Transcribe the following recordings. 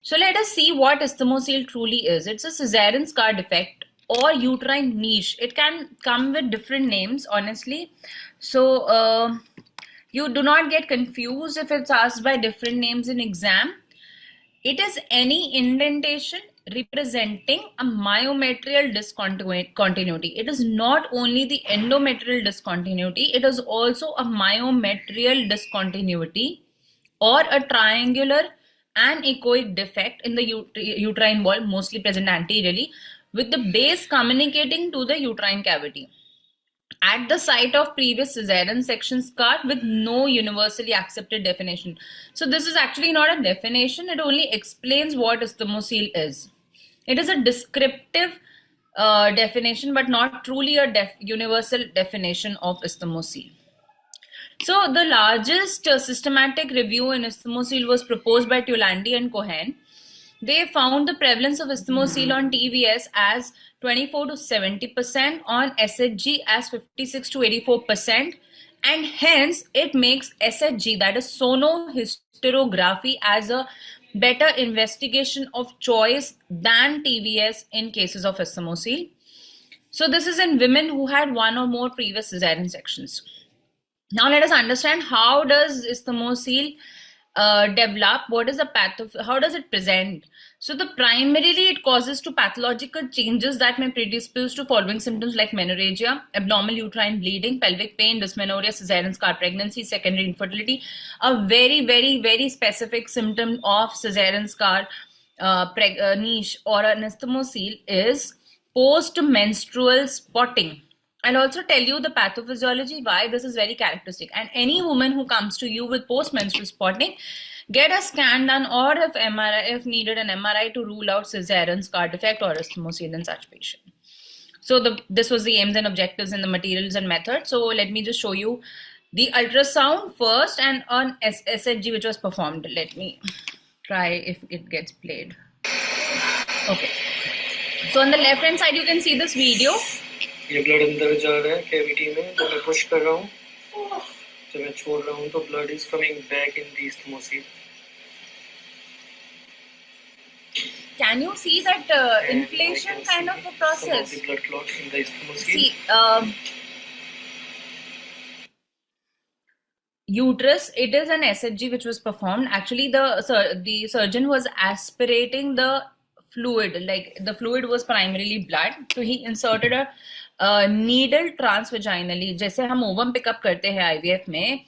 So let us see what isthmocele truly is. It's a cesarean scar defect or uterine niche. It can come with different names, honestly. So you do not get confused if it's asked by different names in exam. It is any indentation representing a myometrial discontinuity. It is not only the endometrial discontinuity, it is also a myometrial discontinuity or a triangular anechoic defect in the uterine wall, mostly present anteriorly, with the base communicating to the uterine cavity at the site of previous cesarean section scar with no universally accepted definition. So this is actually not a definition, it only explains what isthmocele is. It is a descriptive definition, but not truly a universal definition of isthmocele. So the largest systematic review in isthmocele was proposed by Tulandi and Cohen. They found the prevalence of isthmocele on TVS as 24 to 70%, on SHG as 56 to 84%, and hence it makes SHG, that is sonohysterography, as a better investigation of choice than TVS in cases of isthmocele. So this is in women who had one or more previous cesarean sections. Now let us understand, how does isthmocele develop? What is the how does it present? So primarily it causes to pathological changes that may predispose to following symptoms like menorrhagia, abnormal uterine bleeding, pelvic pain, dysmenorrhea, cesarean scar pregnancy, secondary infertility. A very, very, very specific symptom of cesarean scar niche or an isthmocele is post-menstrual spotting. I'll also tell you the pathophysiology, why this is very characteristic. And any woman who comes to you with post-menstrual spotting, get a scan done, or if MRI, if needed, an MRI to rule out cesarean scar defect or isthmocele in such patient. So this was the aims and objectives and the materials and methods. So let me just show you the ultrasound first and on SHG which was performed. Let me try if it gets played. Okay. So on the left hand side you can see this video. ये blood अंदर जा रहा है cavity में, जब मैं push कर रहा हूँ, जब मैं छोड़ रहा हूँ तो blood is coming back in the isthmocele. Can you see that inflation kind of a process? Some of the blood clots in the isthmocele. See, uterus, it is an SHG which was performed. Actually, the surgeon was aspirating the fluid, like the fluid was primarily blood. So he inserted a needle transvaginally. जैसे हम ovum pick up करते हैं IVF में,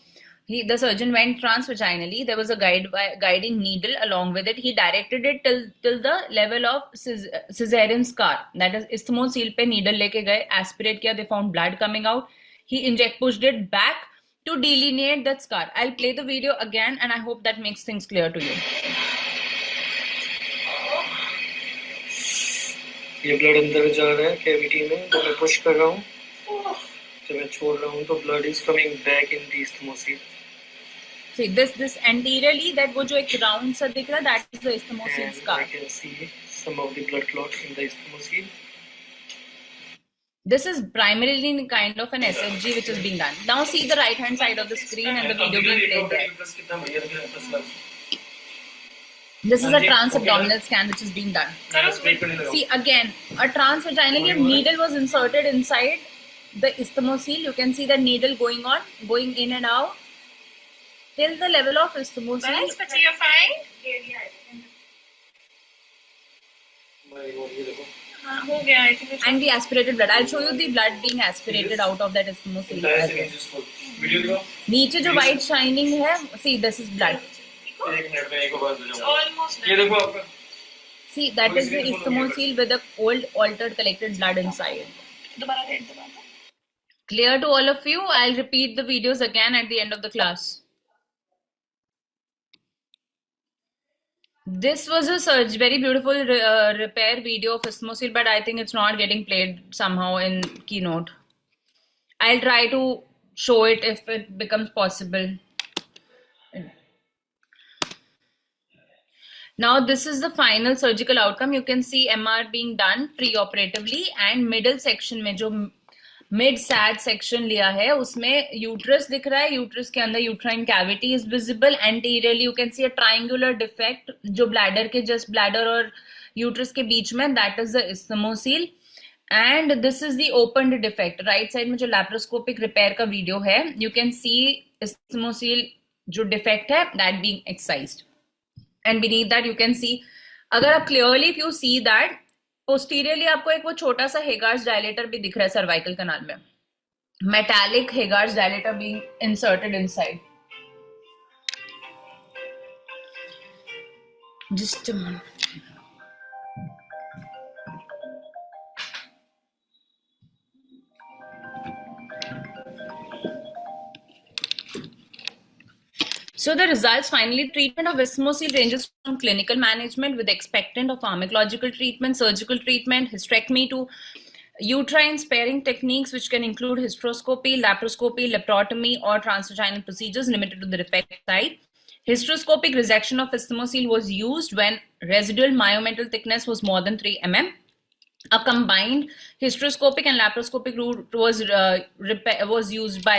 the surgeon went transvaginally. There was a guiding needle along with it. He directed it till the level of cesarean scar. That is isthmocele पे needle लेके गए, aspirate किया. They found blood coming out. He pushed it back to delineate that scar. I'll play the video again, and I hope that makes things clear to you. ये blood अंदर जा रहा है cavity में, जब मैं पुश कर रहा हूँ, जब मैं छोड़ रहा हूँ तो blood is coming back in the isthmocele. See this anteriorly, that वो जो एक round सा दिख रहा है, that is the isthmocele scar. I can see some of the blood clots in the isthmocele. This is primarily kind of an SHG which is being done. Now see the right hand side of the screen and the video being played there. This is a transabdominal scan which is being done. See again, a transvaginal needle was inserted inside the isthmocele. You can see the needle going in and out till the level of isthmocele. But you're fine? And the aspirated blood. I'll show you the blood being aspirated out of that isthmocele. नीचे जो white shining है, see this is blood. See, that is the isthmocele with the old altered collected blood inside. Clear to all of you? I'll repeat the videos again at the end of the class. This was a very beautiful repair video of isthmocele, but I think it's not getting played somehow in Keynote. I'll try to show it if it becomes possible. Now this is the final surgical outcome. You can see MR being done pre-operatively, and middle section में जो mid sad section लिया है, उसमें uterus दिख रहा है, uterus के अंदर uterine cavity is visible, anteriorly you can see a triangular defect जो ब्लैडर के जस्ट ब्लैडर और यूट्रस के बीच में, that is the isthmocele and this is the opened defect. Right side में जो लैप्रोस्कोपिक रिपेयर का वीडियो है, यू कैन सी इस्थमोसील जो डिफेक्ट है that being excised and beneath that you can see, अगर आप clearly if you see that posteriorly आपको एक वो छोटा सा हेगार्स डायलेटर भी दिख रहा है सर्वाइकल कनाल में, metallic Hegar's dilator being inserted inside. Just a minute. So the results, finally, treatment of isthmosil ranges from clinical management with expectant of pharmacological treatment, surgical treatment, hysterectomy to uterine sparing techniques which can include hysteroscopy, laparoscopy, laparotomy or transvaginal procedures limited to the defect site. Hysteroscopic resection of isthmosil was used when residual myometal thickness was more than 3 mm. A combined hysteroscopic and laparoscopic route was used by.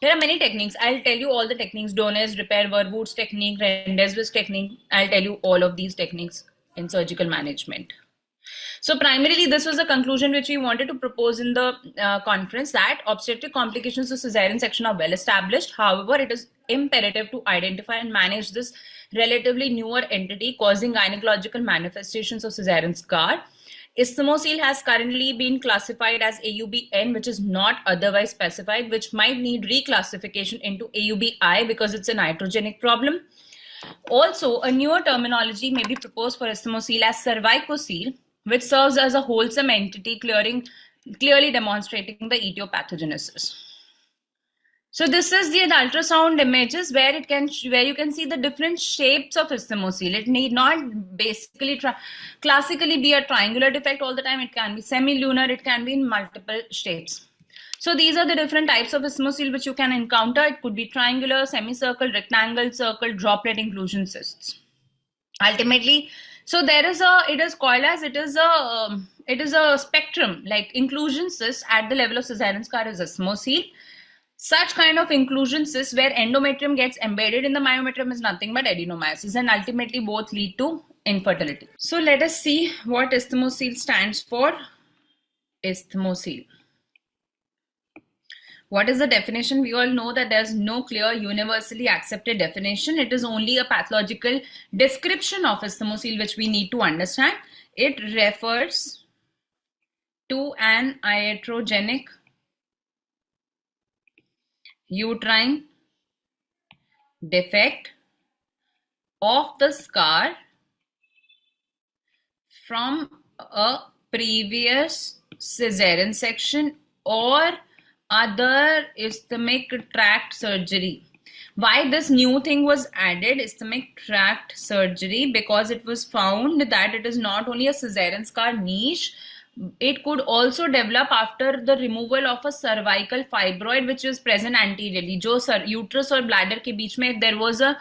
There are many techniques. I'll tell you all the techniques. Donez repair, Verwood's technique, Rendezvous technique. I'll tell you all of these techniques in surgical management. So primarily, this was the conclusion which we wanted to propose in the conference, that obstetric complications of cesarean section are well established. However, it is imperative to identify and manage this relatively newer entity causing gynecological manifestations of cesarean scar. Isthmosil has currently been classified as AUBN, which is not otherwise specified, which might need reclassification into AUBI because it's a nitrogenic problem. Also, a newer terminology may be proposed for isthmosil as cervicocele, which serves as a wholesome entity clearly demonstrating the etiopathogenesis. So this is the ultrasound images where you can see the different shapes of isthmosil. It need not basically classically be a triangular defect all the time. It can be semilunar. It can be in multiple shapes. So these are the different types of isthmosil which you can encounter. It could be triangular, semicircle, rectangle, circle, droplet inclusion cysts. Ultimately, so there is it is a spectrum, like inclusion cysts at the level of cesarean scar is isthmosil. Such kind of inclusion cysts where endometrium gets embedded in the myometrium is nothing but adenomyosis, and ultimately both lead to infertility. So let us see what isthmosil stands for. Isthmosil. What is the definition? We all know that there's no clear universally accepted definition. It is only a pathological description of isthmosil which we need to understand. It refers to an iatrogenic uterine defect of the scar from a previous cesarean section or other ischemic tract surgery. Why this new thing was added, ischemic tract surgery? Because it was found that it is not only a cesarean scar niche, it could also develop after the removal of a cervical fibroid which is present anteriorly. जो uterus और bladder के बीच में, if there was a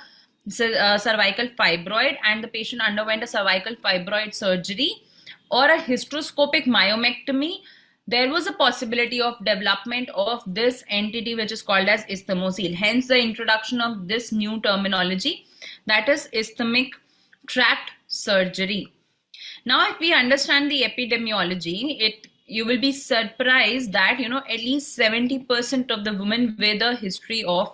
cervical fibroid and the patient underwent a cervical fibroid surgery or a hysteroscopic myomectomy, there was a possibility of development of this entity which is called as isthmosil. Hence the introduction of this new terminology, that is ischemic tract surgery. Now, if we understand the epidemiology, you will be surprised that at least 70% of the women with a history of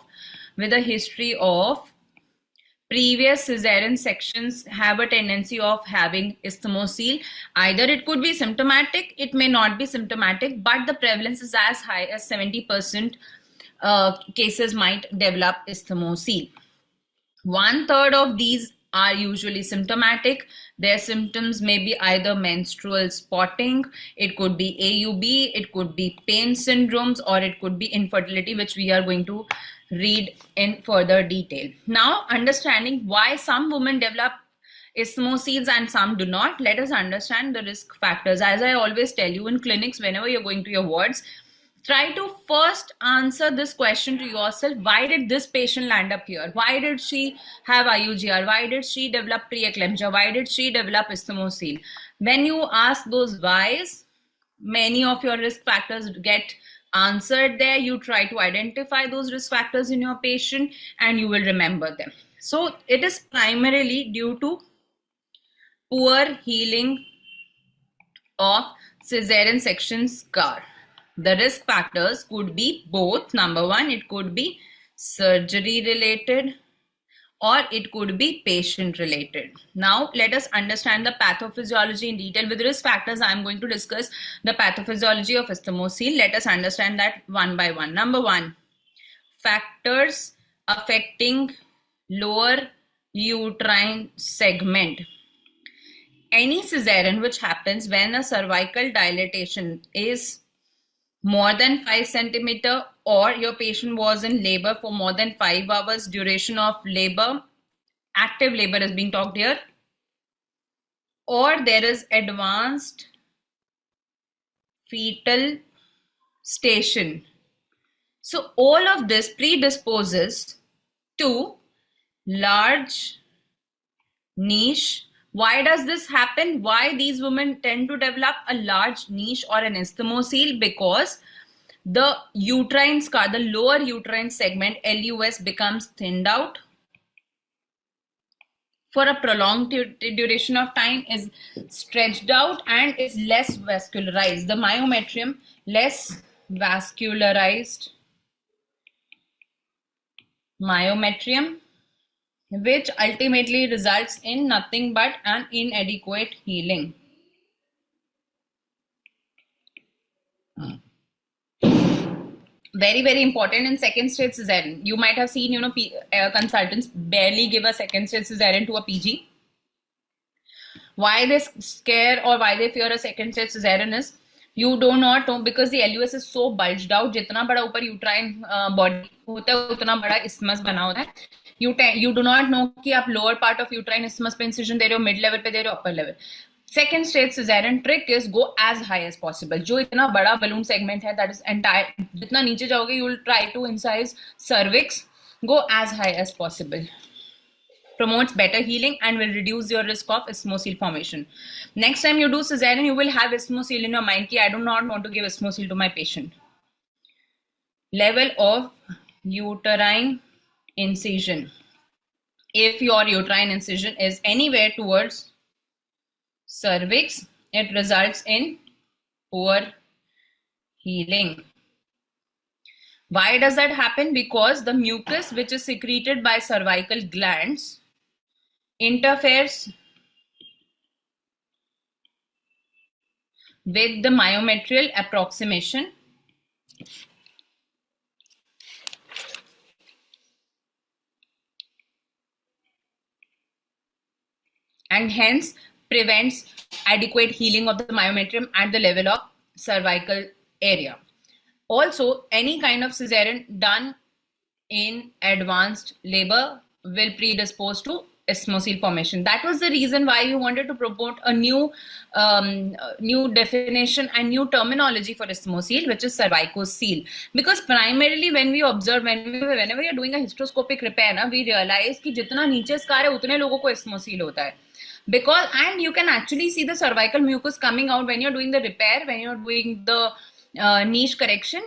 previous cesarean sections have a tendency of having isthmosil. Either it could be symptomatic, it may not be symptomatic, but the prevalence is as high as 70% cases might develop isthmosil. 1/3 of these are usually symptomatic. Their symptoms may be either menstrual spotting, it could be AUB, it could be pain syndromes, or it could be infertility, which we are going to read in further detail. Now, understanding why some women develop isthmosils and some do not, let us understand the risk factors. As I always tell you in clinics, whenever you're going to your wards, try to first answer this question to yourself: why did this patient land up here? Why did she have IUGR? Why did she develop preeclampsia? Why did she develop isthmosil? When you ask those whys, many of your risk factors get answered there. You try to identify those risk factors in your patient and you will remember them. So it is primarily due to poor healing of cesarean section scar. The risk factors could be both. Number one, it could be surgery related or it could be patient related. Now let us understand the pathophysiology in detail. With risk factors, I am going to discuss the pathophysiology of isthmocele. Let us understand that one by one. Number one, factors affecting lower uterine segment. Any cesarean which happens when a cervical dilatation is more than 5 centimeter, or your patient was in labor for more than 5 hours, duration of labor, active labor is being talked here, or there is advanced fetal station. So all of this predisposes to large niche. Why does this happen? Why these women tend to develop a large niche or an isthmocele? Because the uterine scar, the lower uterine segment, LUS, becomes thinned out for a prolonged duration of time, is stretched out and is less vascularized. The myometrium less vascularized myometrium, which ultimately results in nothing but an inadequate healing. Very, very important in second stage cesarean. You might have seen, consultants barely give a second stage cesarean to a PG. Why they scare or why they fear a second stage cesarean is, you do not know, because the LUS is so bulged out. जितना बड़ा ऊपर uterine body होता है उतना बड़ा isthmus बना होता है. You do not know कि आप lower part of uterine isthmus पे incision दे रहे हो, mid level पे दे रहे हो, upper level. Second stage cesarean trick is go as high as possible. जो इतना बड़ा balloon segment है, that is entire, जितना नीचे जाओगे, you will try to incise cervix. Go as high as possible. Promotes better healing and will reduce your risk of isthmocele formation. Next time you do cesarean, you will have isthmocele in your mind कि I do not want to give isthmocele to my patient. Level of uterine incision. If your uterine incision is anywhere towards cervix, it results in poor healing. Why does that happen? Because the mucus which is secreted by cervical glands interferes with the myometrial approximation and hence prevents adequate healing of the myometrium at the level of cervical area. Also, any kind of cesarean done in advanced labor will predispose to isthmocele formation. That was the reason why we wanted to promote a new definition and new terminology for isthmocele, which is cervicocele. Because primarily when we observe, whenever you're doing a hysteroscopic repair, we realize कि जितना नीचे scar है उतने लोगों को isthmocele होता है. Because, and you can actually see the cervical mucus coming out when you're doing the repair, when you're doing the niche correction,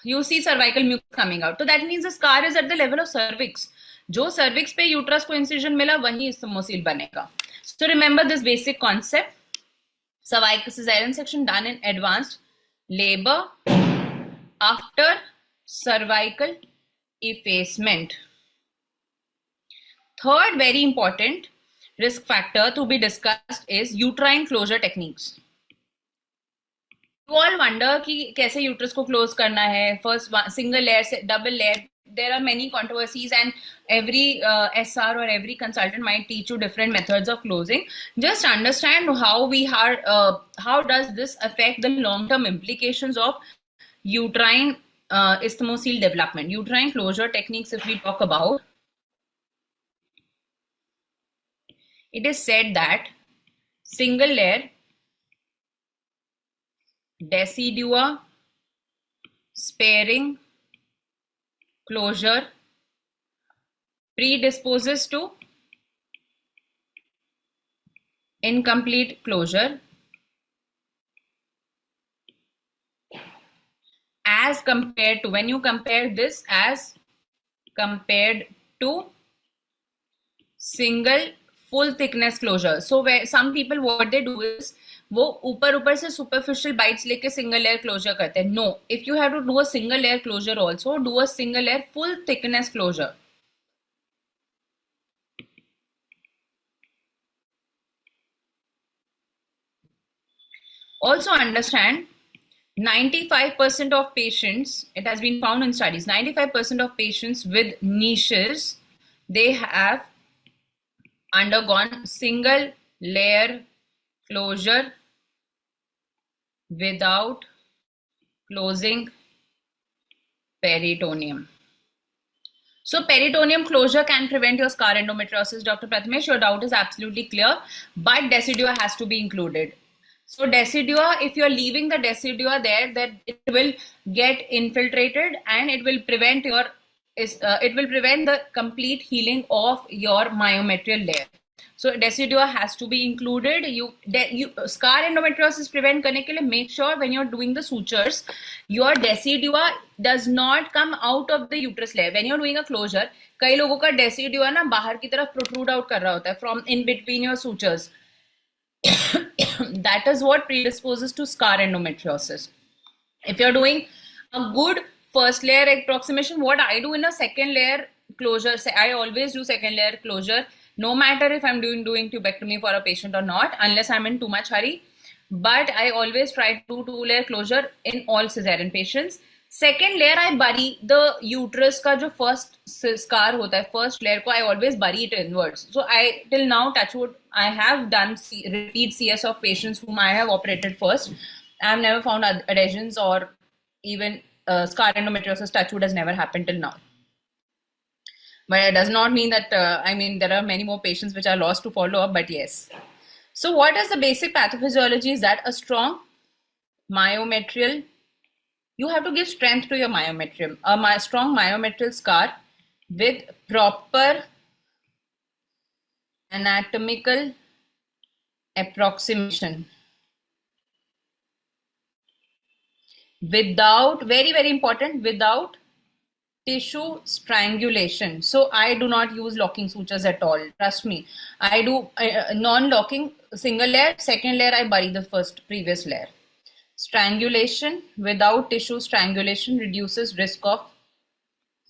you see cervical mucus coming out. So that means the scar is at the level of cervix. जो cervix पे uterus को incision मिला वही isthmocele बनेगा. So remember this basic concept. Cervical cesarean section done in advanced labor after cervical effacement. Third very important risk factor to be discussed is uterine closure techniques. You all wonder कि कैसे uterus को close करना है. First one, single layer, double layer. There are many controversies, and every SR or every consultant might teach you different methods of closing. Just understand how does this affect the long-term implications of uterine isthmocele development. Uterine closure techniques, if we talk about, it is said that single layer, decidua, sparing closure predisposes to incomplete closure, as compared to, when you compare this as compared to single full thickness closure. So where some people, what they do is वो ऊपर से superficial bites लेके single layer closure करते हैं. No, if you have to do a single layer closure also, do a single layer full thickness closure. Also understand, 95% of patients, it has been found in studies, 95% of patients with niches, they have undergone single layer closure without closing peritoneum. So peritoneum closure can prevent your scar endometriosis. Dr. Prathamesh, your doubt is absolutely clear, but decidua has to be included. So decidua, if you're leaving the decidua there, that it will get infiltrated and it will prevent your the complete healing of your myometrial layer. So decidua has to be included. Scar endometriosis prevent करने के लिए make sure when you're doing the sutures, your decidua does not come out of the uterus layer. When you're doing a closure, कई लोगों का decidua ना बाहर की तरफ protrude out कर रहा होता है from in between your sutures. That is what predisposes to scar endometriosis. If you're doing a good first layer approximation, what I do in a second layer closure, I always do second layer closure, no matter if I'm doing tubectomy for a patient or not, unless I'm in too much hurry. But I always try to do two-layer closure in all cesarean patients. Second layer, I bury the uterus का जो first scar होता है, first layer को I always bury it inwards. So I, till now, touch wood, I have done repeat CS of patients whom I have operated first. I have never found adhesions or even scar endometriosis. Touch wood has never happened till now. But it does not mean that, there are many more patients which are lost to follow up, but yes. So what is the basic pathophysiology? Is that a strong myometrial, you have to give strength to your myometrium, a strong myometrial scar with proper anatomical approximation. Without, very, very important, without tissue strangulation. So I do not use locking sutures at all. Trust me. I do non-locking, single layer, second layer, I bury the previous layer. Strangulation without tissue strangulation reduces risk of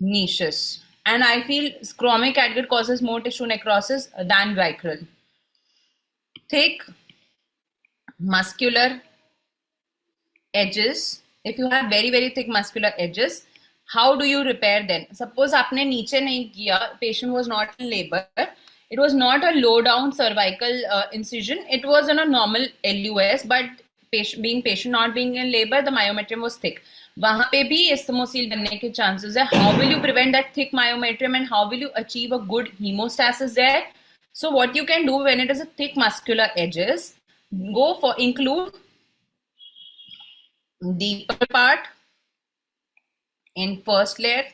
niches. And I feel chromic catgut causes more tissue necrosis than vicryl. Thick muscular edges. If you have very, very thick muscular edges, how do you repair them? Suppose आपने नीचे नहीं किया, patient was not in labor, it was not a low down cervical incision, it was on a normal LUS, but patient not being in labor, the myometrium was thick. वहाँ पे भी isthmocele बनने के chances है. How will you prevent that thick myometrium and how will you achieve a good hemostasis there? So what you can do when it is a thick muscular edges, go for include deeper part in first layer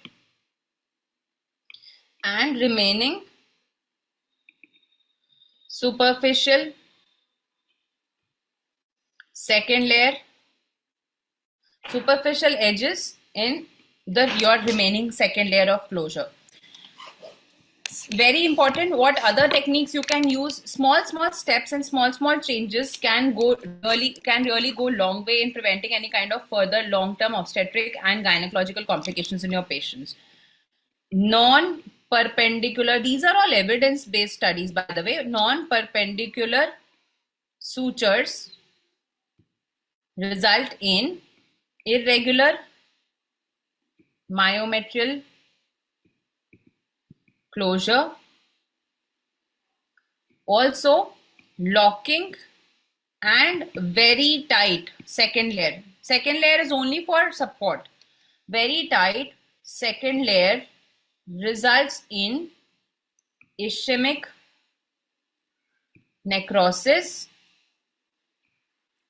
and remaining superficial second layer, superficial edges in your remaining second layer of closure. Very important, what other techniques you can use, small steps and small changes can really go long way in preventing any kind of further long-term obstetric and gynecological complications in your patients. Non-perpendicular, these are all evidence-based studies, by the way. Non-perpendicular sutures result in irregular myometrial closure, also locking and very tight second layer. Second layer is only for support. Very tight second layer results in ischemic necrosis,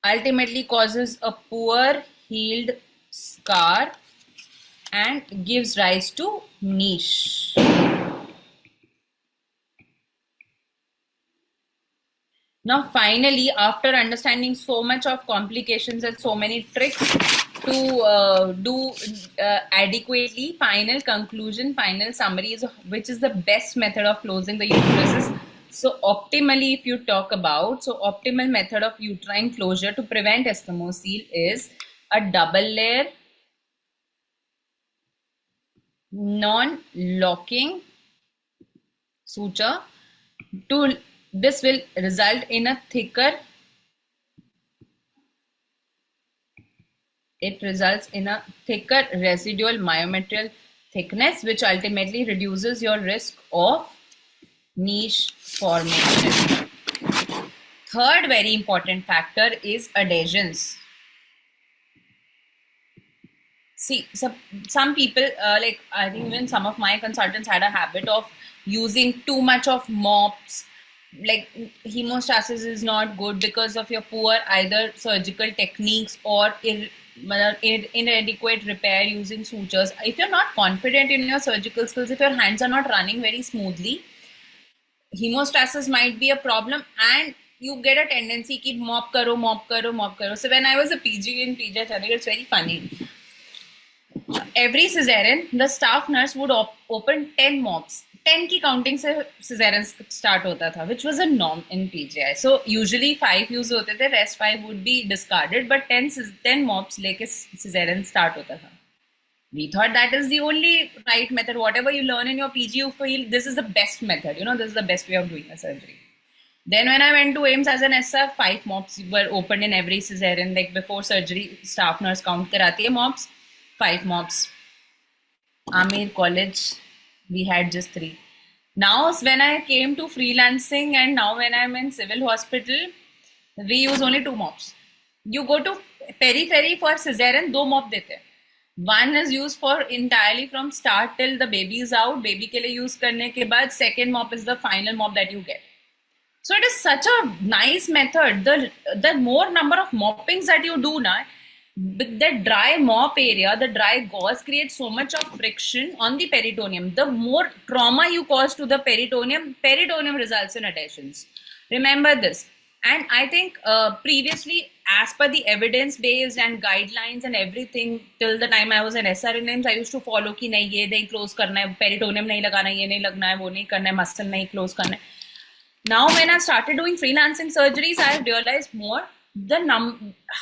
ultimately causes a poor healed scar and gives rise to niche. Now finally, after understanding so much of complications and so many tricks, to do adequately. Final conclusion, final summary is which is the best method of closing the uterus. So optimally, if you talk about, so optimal method of uterine closure to prevent esthamocele is a double layer, non-locking suture. This will result in a thicker, it results in a thicker residual myometrial thickness, which ultimately reduces your risk of niche formation. Third very important factor is adhesions. See, some people, like I think even some of my consultants had a habit of using too much of mops. Like hemostasis is not good because of your poor either surgical techniques or inadequate repair using sutures. If you're not confident in your surgical skills, if your hands are not running very smoothly, hemostasis might be a problem, and you get a tendency to mop karo, mop karo, mop karo. So when I was a PG in PJ Chandigarh, it's very funny. Every cesarean, the staff nurse would open 10 mops. 10 की counting से cesarean start होता था, which was a norm in PGI. So usually 5 use होते थे, rest 5 would be discarded, but 10 mops लेके cesarean start होता था. We thought that is the only right method. Whatever you learn in your PG, you feel this is the best method. This is the best way of doing a surgery. Then when I went to AIIMS as an SR, 5 mops were opened in every cesarean. Like before surgery, staff nurse count karati hai mops. 5 mops. Amir College, we had just 3. Now, when I came to freelancing and now when I'm in civil hospital, we use only 2 mops. You go to periphery for cesarean, 2 mop dete. One is used for entirely from start till the baby is out. Baby ke liye use karne ke baad, second mop is the final mop that you get. So it is such a nice method. The more number of moppings that you do now, the dry mop area, the dry gauze creates so much of friction on the peritoneum. The more trauma you cause to the peritoneum results in adhesions. Remember this. And I think previously, as per the evidence-based and guidelines and everything, till the time I was an SR in AIIMS, I used to follow कि नहीं ये नहीं close करना है, peritoneum नहीं लगाना है, ये नहीं लगना है, वो नहीं करना है, muscle नहीं close करना है. Now when I started doing freelancing surgeries, I have realized more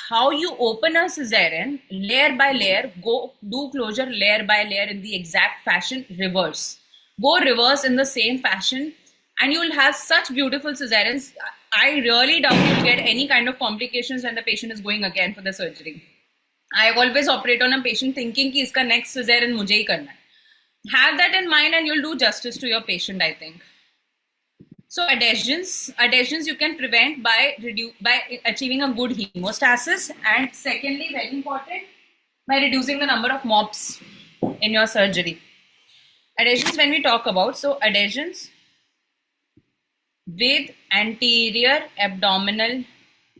how you open a cesarean layer by layer, go do closure layer by layer in the exact fashion, reverse. Go reverse in the same fashion and you will have such beautiful cesareans. I really doubt you'll get any kind of complications when the patient is going again for the surgery. I always operate on a patient thinking कि इसका next cesarean मुझे ही करना है. Have that in mind and you'll do justice to your patient, I think. So adhesions you can prevent by achieving a good hemostasis, and secondly, very important, by reducing the number of mops in your surgery. Adhesions, when we talk about, so adhesions with anterior abdominal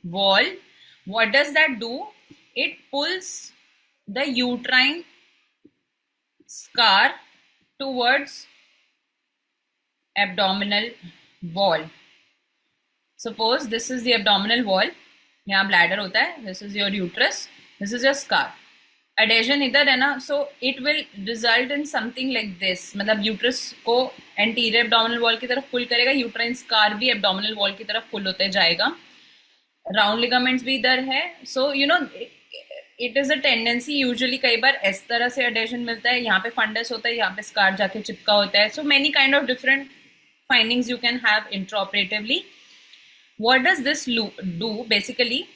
wall, what does that do? It pulls the uterine scar towards abdominal wall. Suppose this is the abdominal wall, यहाँ bladder होता है, this is your uterus, this is your scar. Adhesion इधर है ना, so it will result in something like this. मतलब uterus को anterior abdominal wall की तरफ pull करेगा, uterine scar भी abdominal wall की तरफ pull होते जाएगा. Round ligaments भी इधर है, so it is a tendency usually कई बार इस तरह से adhesion मिलता है, यहाँ पे fundus होता है, यहाँ पे scar जाके चिपका होता है. So many kind of different findings you can have intraoperatively. What does this do? Basically,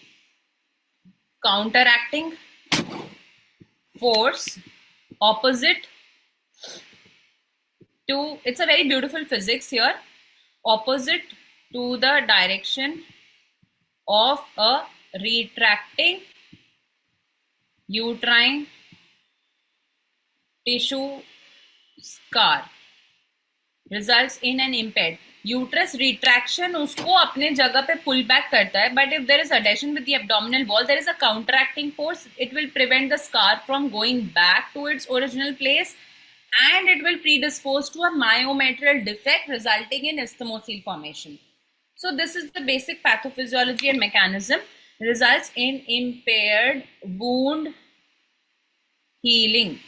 counteracting force opposite to, it's a very beautiful physics here, opposite to the direction of a retracting uterine tissue scar results in an impaired uterus retraction. उसको अपने जगह पे pull back करता है, but if there is adhesion with the abdominal wall, there is a counteracting force. It will prevent the scar from going back to its original place, and it will predispose to a myometrial defect resulting in isthmocele formation. So this is the basic pathophysiology and mechanism. Results in impaired wound healing.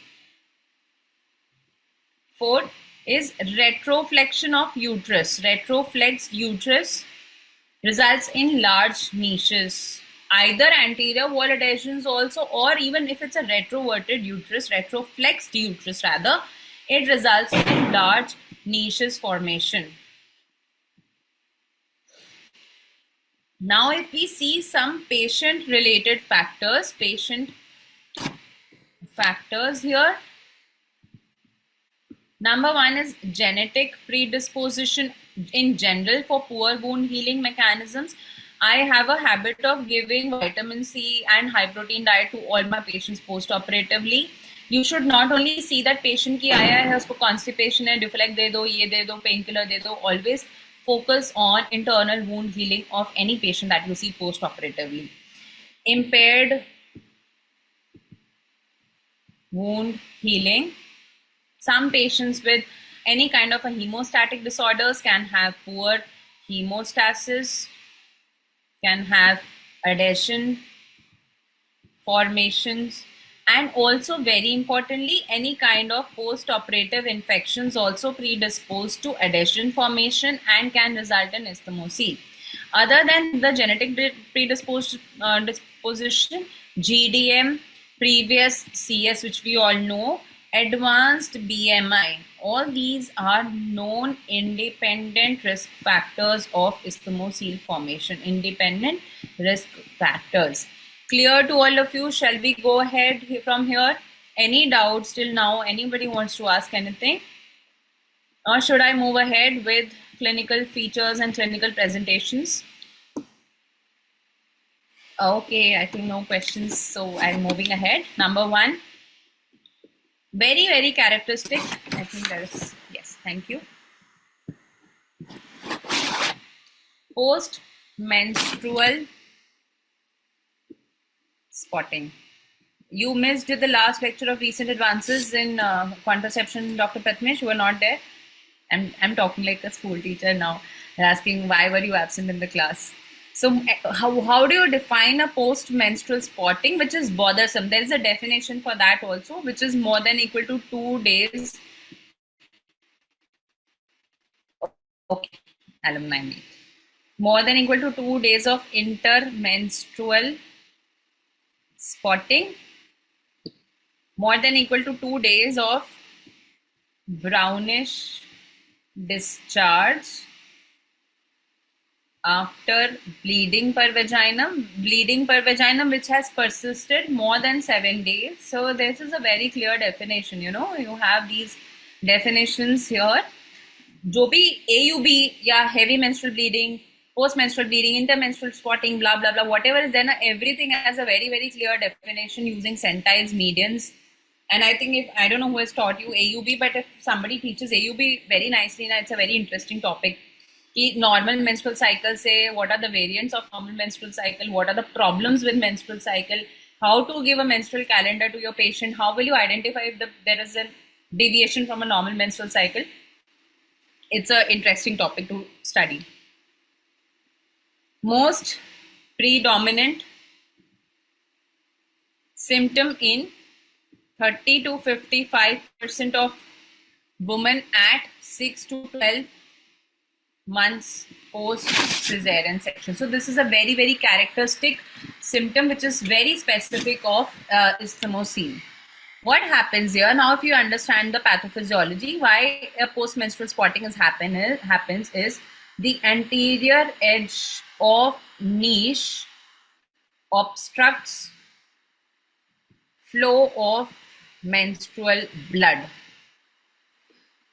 Fourth is retroflexion of uterus. Retroflexed uterus results in large niches, either anterior wall adhesions also, or even if it's a retroverted uterus, retroflexed uterus rather, it results in large niches formation. Now, if we see some patient related factors, here. Number one is genetic predisposition in general for poor wound healing mechanisms. I have a habit of giving vitamin C and high protein diet to all my patients post-operatively. You should not only see that patient की आया है उसको constipation है, Duflex दे दो, ये दे दो, painkiller दे दो. Always focus on internal wound healing of any patient that you see post-operatively. Impaired wound healing. Some patients with any kind of a hemostatic disorders can have poor hemostasis, can have adhesion formations, and also very importantly, any kind of post-operative infections also predisposed to adhesion formation and can result in isthmocele. Other than the genetic disposition, GDM, previous CS, which we all know, advanced BMI, all these are known independent risk factors of isthmocele formation, independent risk factors. Clear to all of you? Shall we go ahead from here? Any doubts till now? Anybody wants to ask anything? Or should I move ahead with clinical features and clinical presentations? Okay, I think no questions, so I'm moving ahead. Number one, very, very characteristic. I think there is, yes, thank you. Post-menstrual spotting. You missed the last lecture of recent advances in contraception, Dr. Prathamesh. You were not there. I'm talking like a school teacher now. They're asking why were you absent in the class. So how do you define a post-menstrual spotting, which is bothersome? There is a definition for that also, which is more than equal to 2 days. Okay, alumni meet. More than equal to 2 days of intermenstrual spotting. More than equal to 2 days of brownish discharge after bleeding per vaginum which has persisted more than 7 days. So this is a very clear definition, you know, you have these definitions here. जो भी AUB या heavy menstrual bleeding, post-menstrual bleeding, intermenstrual spotting, blah, blah, blah, whatever is there, everything has a very, very clear definition using centiles, medians. And I think I don't know who has taught you AUB, but if somebody teaches AUB very nicely, it's a very interesting topic. Normal menstrual cycle, say what are the variants of normal menstrual cycle, what are the problems with menstrual cycle, how to give a menstrual calendar to your patient, how will you identify if there is a deviation from a normal menstrual cycle. It's an interesting topic to study. Most predominant symptom in 30 to 55% of women at 6 to 12 months post cesarean section. So this is a very, very characteristic symptom which is very specific of isthmocele. What happens here now, if you understand the pathophysiology, why a post-menstrual spotting happens is the anterior edge of niche obstructs flow of menstrual blood.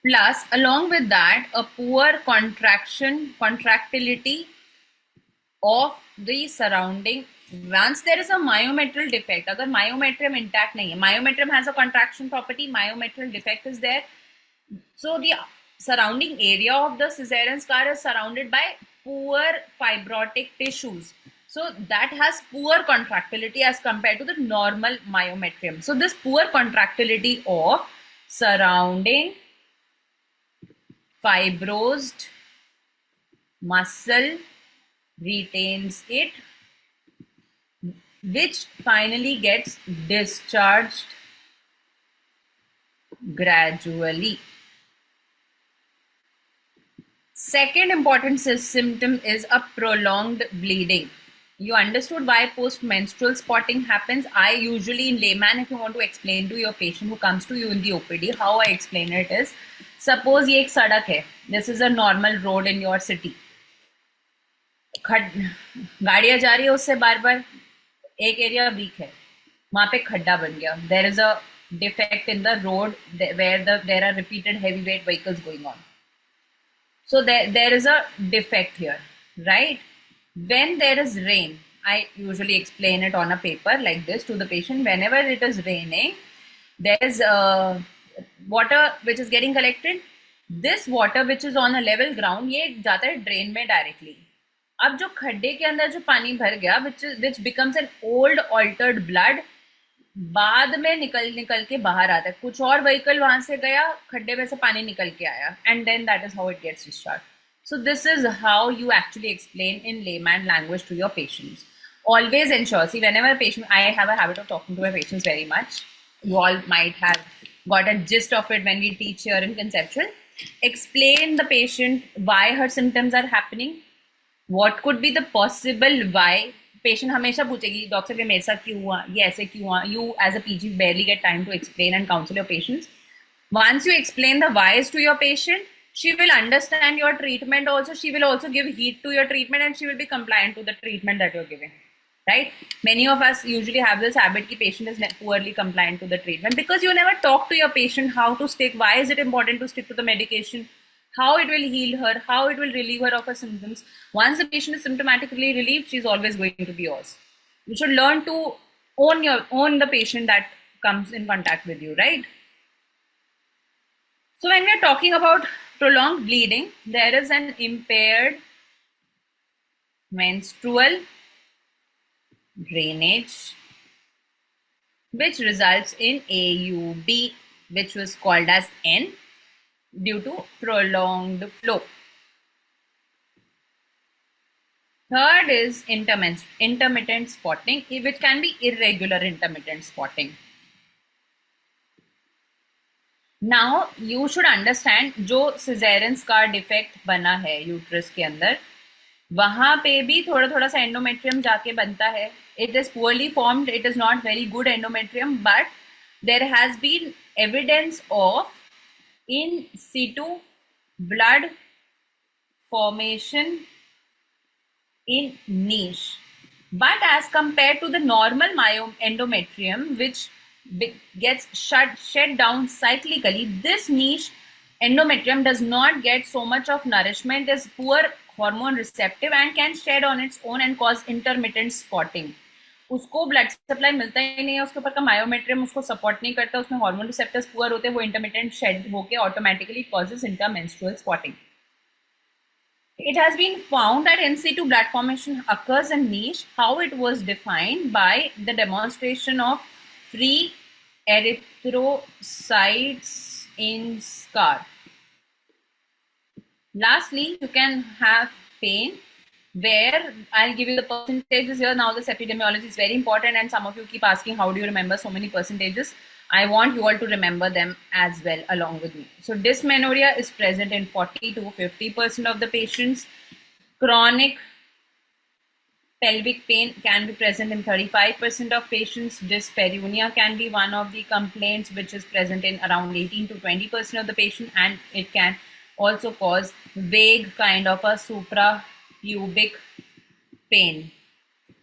Plus, along with that, a poor contractility of the surrounding. Once there is a myometrial defect, agar myometrium intact nahi hai, myometrium has a contraction property, myometrial defect is there. So the surrounding area of the cesarean scar is surrounded by poor fibrotic tissues. So that has poor contractility as compared to the normal myometrium. So this poor contractility of surrounding fibrosed muscle retains it, which finally gets discharged gradually. Second important symptom is a prolonged bleeding. You understood why post-menstrual spotting happens? I usually, in layman, if you want to explain to your patient who comes to you in the OPD, how I explain it is, suppose ये एक सड़क है. This is a normal road in your city. गाड़ियां जा रही है उससे बार बार, एक एरिया वीक है, वहां पे खड्डा बन गया. There is a defect in the road where there are repeated heavyweight vehicles going on. So there is a defect here, right? When there is rain, I usually explain it on a paper like this to the patient. Whenever it is raining, there is water which is getting collected. This water which is on a level ground, ये जाता है drain में directly. अब जो खड्डे के अंदर जो पानी भर गया, which becomes an old altered blood, बाद में निकल के बाहर आता है. कुछ और व्हीकल वहां से गया, खड्डे में से पानी निकल के आया, and then that is how it gets discharge. So this is how you actually explain in layman language to your patients. Always ensure, see, whenever a patient, I have a habit of talking to my patients very much. You all might have got a gist of it when we teach here in conceptual. Explain the patient why her symptoms are happening. What could be the possible why. Patient हमेशा पूछेगी, doctor ये मेरे साथ क्यों हुआ, ये ऐसे क्यों हुआ. You as a PG barely get time to explain and counsel your patients. Once you explain the whys to your patient, she will understand your treatment also. She will also give heed to your treatment and she will be compliant to the treatment that you're giving. Right? Many of us usually have this habit that patient is poorly compliant to the treatment because you never talk to your patient how to stick. Why is it important to stick to the medication? How it will heal her, how it will relieve her of her symptoms. Once the patient is symptomatically relieved, she's always going to be yours. You should learn to own the patient that comes in contact with you, right? So when we're talking about prolonged bleeding, there is an impaired menstrual drainage which results in AUB, which was called as N, due to prolonged flow. Third is intermittent spotting, which can be irregular intermittent spotting. Now you should understand, जो cesarean scar defect बना है uterus के अंदर, वहां पे भी थोड़ा थोड़ा सा endometrium जाके बनता है. It is poorly formed, it is not very good endometrium, but there has been evidence of in situ blood formation in niche. But as compared to the normal endometrium, which gets shed down cyclically, this niche endometrium does not get so much of nourishment, is poor hormone receptive and can shed on its own and cause intermittent spotting. उसको blood supply मिलता ही नहीं है, उसके ऊपर का myometrium उसको support नहीं करता, उसमें हार्मोन रिसेप्टर्स पुअर होते हैं, वो इंटरमिटेंट शेड होके automatically causes intermenstrual spotting. It has been found that in situ blood formation occurs in niche. How it was defined by the demonstration of free erythrocytes in scar. Lastly, you can have pain, where I'll give you the percentages here. Now this epidemiology is very important and some of you keep asking how do you remember so many percentages. I want you all to remember them as well along with me. So dysmenorrhea is present in 40 to 50% of the patients. Chronic pelvic pain can be present in 35% of patients. Dyspareunia can be one of the complaints which is present in around 18 to 20% of the patient, and it can also cause vague kind of a suprapubic pain.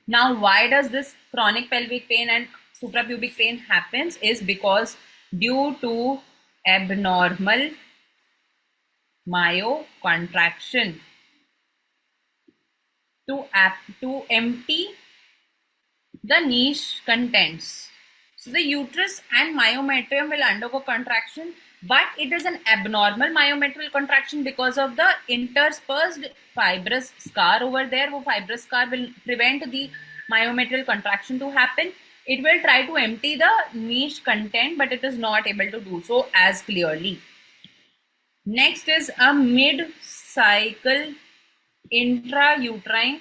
Now, why does this chronic pelvic pain and suprapubic pain happens is because due to abnormal myocontraction to empty the niche contents. So the uterus and myometrium will undergo contraction, but it is an abnormal myometrial contraction because of the interspersed fibrous scar over there. वो fibrous scar will prevent the myometrial contraction to happen. It will try to empty the niche content, but it is not able to do so as clearly. Next is a mid-cycle intrauterine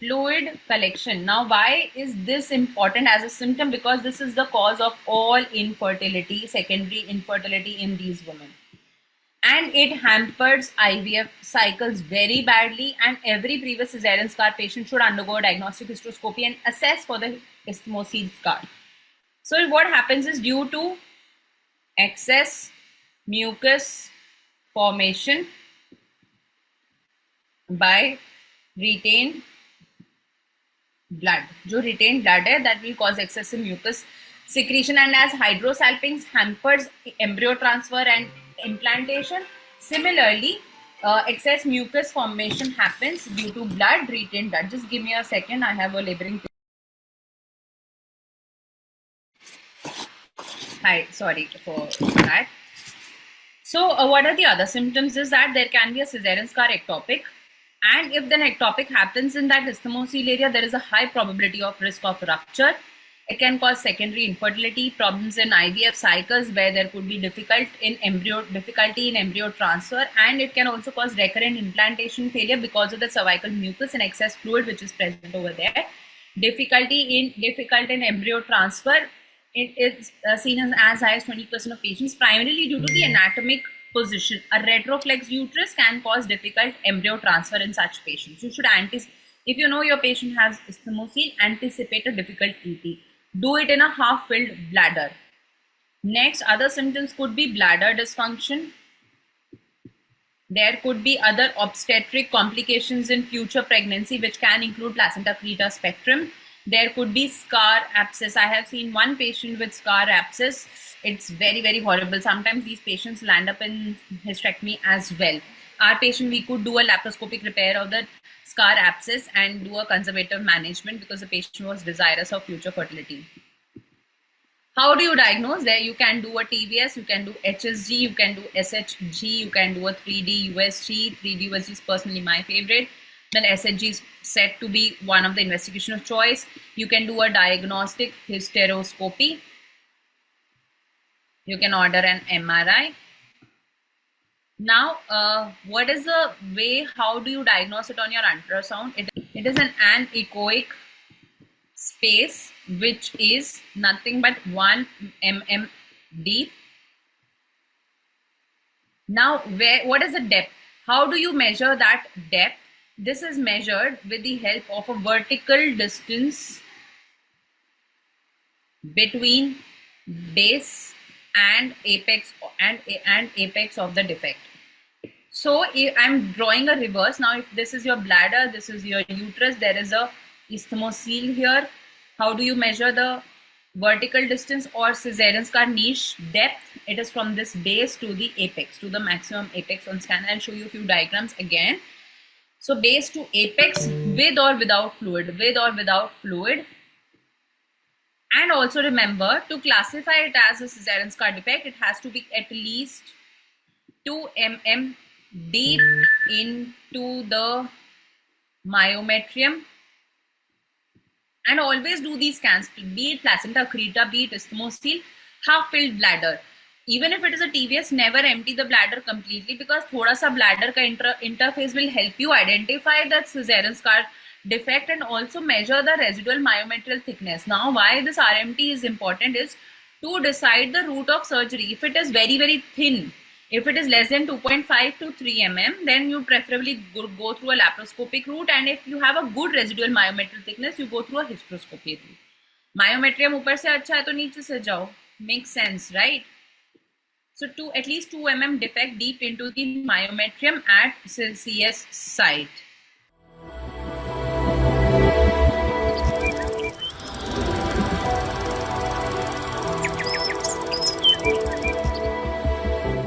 fluid collection. Now, why is this important as a symptom? Because this is the cause of all infertility, secondary infertility in these women. And it hampers IVF cycles very badly, and every previous cesarean scar patient should undergo a diagnostic hysteroscopy and assess for the isthmocele scar. So what happens is, due to excess mucus formation by retained blood, जो retained blood है, that will cause excessive mucus secretion, and as hydrosalpinx hampers embryo transfer and implantation, similarly excess mucus formation happens due to retained blood. Just give me a second, I have a laboring. Hi, sorry for that. So what are the other symptoms is that there can be a cesarean scar ectopic, and if the ectopic happens in that isthmocele area, there is a high probability of risk of rupture. It can cause secondary infertility, problems in IVF cycles where there could be difficulty in embryo transfer, and it can also cause recurrent implantation failure because of the cervical mucus and excess fluid which is present over there. Difficult in embryo transfer, it is seen as high as 20% of patients, primarily due to the anatomic position. A retroflex uterus can cause difficult embryo transfer in such patients. You should if you know your patient has isthmocele, anticipate a difficult ET. Do it in a half-filled bladder. Next, other symptoms could be bladder dysfunction. There could be other obstetric complications in future pregnancy, which can include placenta preta spectrum. There could be scar abscess. I have seen one patient with scar abscess. It's very, very horrible. Sometimes these patients land up in hysterectomy as well. Our patient, we could do a laparoscopic repair of the scar abscess and do a conservative management because the patient was desirous of future fertility. How do you diagnose? There you can do a TVS, you can do HSG, you can do SHG, you can do a 3D USG. 3D USG is personally my favorite. Then SHG is said to be one of the investigation of choice. You can do a diagnostic hysteroscopy. You can order an MRI. Now, what is the way, how do you diagnose it on your ultrasound? It is an anechoic space which is nothing but 1 mm deep. Now, what is the depth? How do you measure that depth? This is measured with the help of a vertical distance between base and apex of the defect. So I'm drawing a reverse. Now, if this is your bladder, this is your uterus, there is a isthmocele here. How do you measure the vertical distance or cesarean scar niche depth? It is from this base to the apex, to the maximum apex on scan. I'll show you a few diagrams again. So base to apex, with or without fluid, with or without fluid. And also remember, to classify it as a cesarean scar defect, it has to be at least 2 mm deep into the myometrium. And always do these scans, be it placenta creta, be it isthmocele, half-filled bladder. Even if it is a TVS, never empty the bladder completely, because thoda sa bladder ka interface will help you identify that cesarean scar defect and also measure the residual myometrial thickness. Now, why this RMT is important is to decide the route of surgery. If it is very, very thin, if it is less than 2.5 to 3 mm, then you preferably go through a laparoscopic route, and if you have a good residual myometrial thickness, you go through a hysteroscopy route. Myometrium upar se acha hai to niche se jao. Makes sense, right? So at least 2 mm defect deep into the myometrium at CS site.